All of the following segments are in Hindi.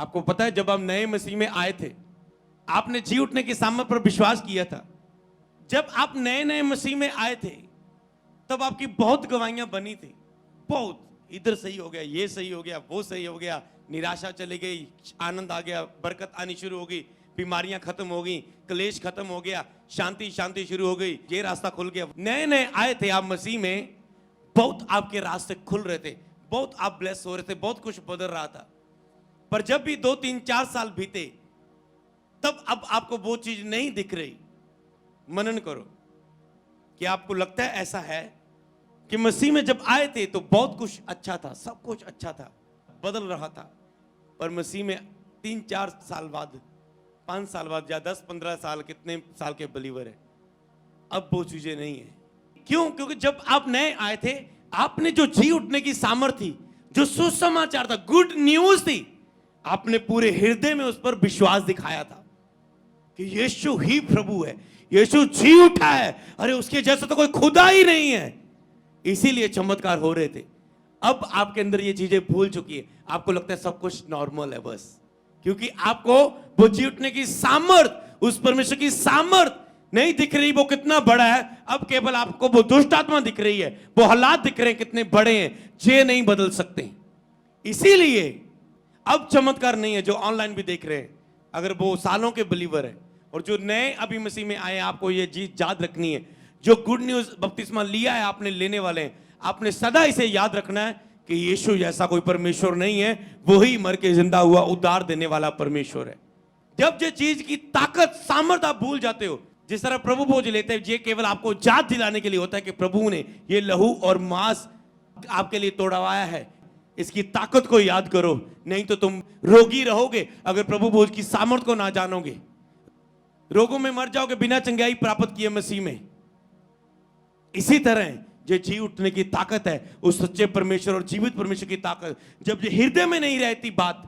आपको पता है जब आप नए मसीह में आए थे, आपने जी उठने की सामर्थ पर विश्वास किया था। जब आप नए नए मसीह में आए थे तब आपकी बहुत गवाहियां बनी थी, बहुत, इधर सही हो गया, ये सही हो गया, वो सही हो गया, निराशा चली गई, आनंद आ गया, बरकत आनी शुरू हो गई, बीमारियां खत्म हो गई, क्लेश खत्म हो गया, शांति शांति शुरू हो गई, ये रास्ता खुल गया। नए नए आए थे आप मसीह में, बहुत आपके रास्ते खुल रहे थे, बहुत आप ब्लेस हो रहे थे, बहुत कुछ बदल रहा था। पर जब भी 2 3 4 साल बीते तब अब आपको वो चीज नहीं दिख रही। मनन करो कि आपको लगता है ऐसा है कि मसीह में जब आए थे तो बहुत कुछ अच्छा था, सब कुछ अच्छा था, बदल रहा था, पर मसीह में 3 4 साल बाद, 5 साल बाद या 10 15 साल, कितने साल के बलीवर है, अब वो चीजें नहीं है। क्यों? क्योंकि जब आप नए आए थे आपने जो जी उठने की सामर्थ थी, जो सुसमाचार था, गुड न्यूज थी, आपने पूरे हृदय में उस पर विश्वास दिखाया था कि यीशु ही प्रभु है, यीशु जी उठा है, अरे उसके जैसा तो कोई खुदा ही नहीं है। इसीलिए चमत्कार हो रहे थे। अब आपके अंदर ये चीजें भूल चुकी है, आपको लगता है सब कुछ नॉर्मल है बस, क्योंकि आपको वो जी उठने की सामर्थ, उस परमेश्वर की सामर्थ नहीं दिख रही, वो कितना बड़ा है। अब केवल आपको वो दुष्ट आत्मा दिख रही है, वो हालात दिख रहे हैं कितने बड़े हैं, जे नहीं बदल सकते। इसीलिए अब चमत्कार नहीं है। जो ऑनलाइन भी देख रहे हैं, अगर वो सालों के बिलीवर है और जो नए अभी मसीह में आए, आपको ये चीज याद रखनी है, जो गुड न्यूज बपतिस्मा लिया है, आपने लेने वाले हैं, आपने सदा इसे याद रखना है कि यीशु जैसा कोई परमेश्वर नहीं है, वही मर के जिंदा हुआ उद्धार देने वाला परमेश्वर है। जब ये चीज की ताकत सामर्थ आप भूल जाते हो, जिस तरह प्रभु भोज लेते हैं, ये केवल आपको याद दिलाने के लिए होता है कि प्रभु ने ये लहू और मांस आपके लिए तोड़वाया है, इसकी ताकत को याद करो, नहीं तो तुम रोगी रहोगे अगर प्रभु भोज की सामर्थ को ना जानोगे। रोगों में मर जाओगे बिना चंगाई प्राप्त किए मसीह में। इसी तरह जो जी उठने की ताकत है, उस सच्चे परमेश्वर और जीवित परमेश्वर की ताकत, जब ये हृदय में नहीं रहती बात,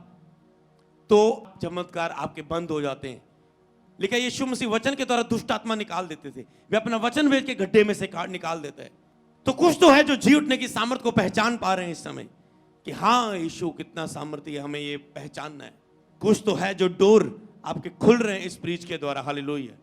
तो चमत्कार आपके बंद हो जाते हैं। लेकिन यीशु मसीह वचन के द्वारा दुष्ट आत्मा निकाल देते थे, वे अपना वचन भेज के गड्ढे में से निकाल देते हैं। तो कुछ तो है जो जी उठने की सामर्थ को पहचान पा रहे हैं इस समय कि हाँ, यीशु कितना सामर्थ्य है, हमें ये पहचानना है। कुछ तो है जो डोर आपके खुल रहे हैं इस प्रीच के द्वारा। हालेलुया।